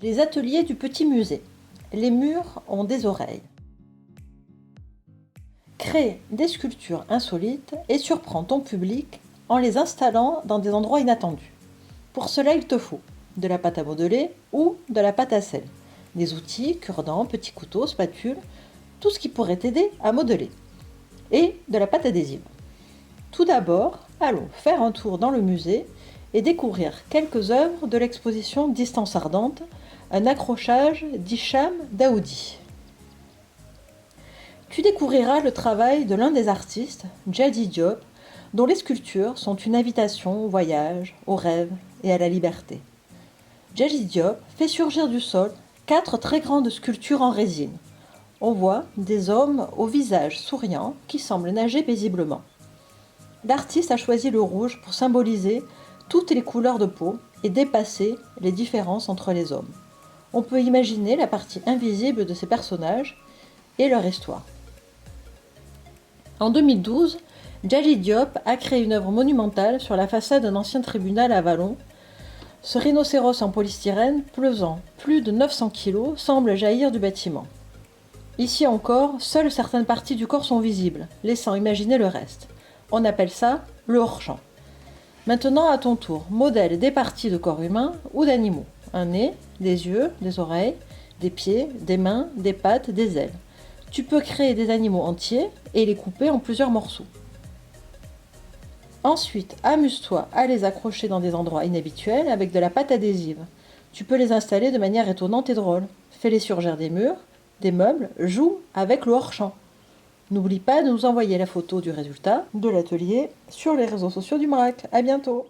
Les ateliers du petit musée. Les murs ont des oreilles. Crée des sculptures insolites et surprends ton public en les installant dans des endroits inattendus. Pour cela, il te faut de la pâte à modeler ou de la pâte à sel, des outils, cure-dents, petits couteaux, spatules, tout ce qui pourrait t'aider à modeler, et de la pâte adhésive. Tout d'abord, allons faire un tour dans le musée et découvrir quelques œuvres de l'exposition Distance ardente, un accrochage d'Hicham Daoudi. Tu découvriras le travail de l'un des artistes, Djadi Diop, dont les sculptures sont une invitation au voyage, au rêve et à la liberté. Djadi Diop fait surgir du sol 4 très grandes sculptures en résine. On voit des hommes au visage souriant qui semblent nager paisiblement. L'artiste a choisi le rouge pour symboliser toutes les couleurs de peau et dépasser les différences entre les hommes. On peut imaginer la partie invisible de ces personnages et leur histoire. En 2012, Djadi Diop a créé une œuvre monumentale sur la façade d'un ancien tribunal à Vallon. Ce rhinocéros en polystyrène, pesant plus de 900 kg, semble jaillir du bâtiment. Ici encore, seules certaines parties du corps sont visibles, laissant imaginer le reste. On appelle ça le hors-champ. Maintenant, à ton tour, modèle des parties de corps humain ou d'animaux. Un nez, des yeux, des oreilles, des pieds, des mains, des pattes, des ailes. Tu peux créer des animaux entiers et les couper en plusieurs morceaux. Ensuite, amuse-toi à les accrocher dans des endroits inhabituels avec de la pâte adhésive. Tu peux les installer de manière étonnante et drôle. Fais-les surgir des murs, des meubles, joue avec le hors-champ. N'oublie pas de nous envoyer la photo du résultat de l'atelier sur les réseaux sociaux du MRAC. À bientôt!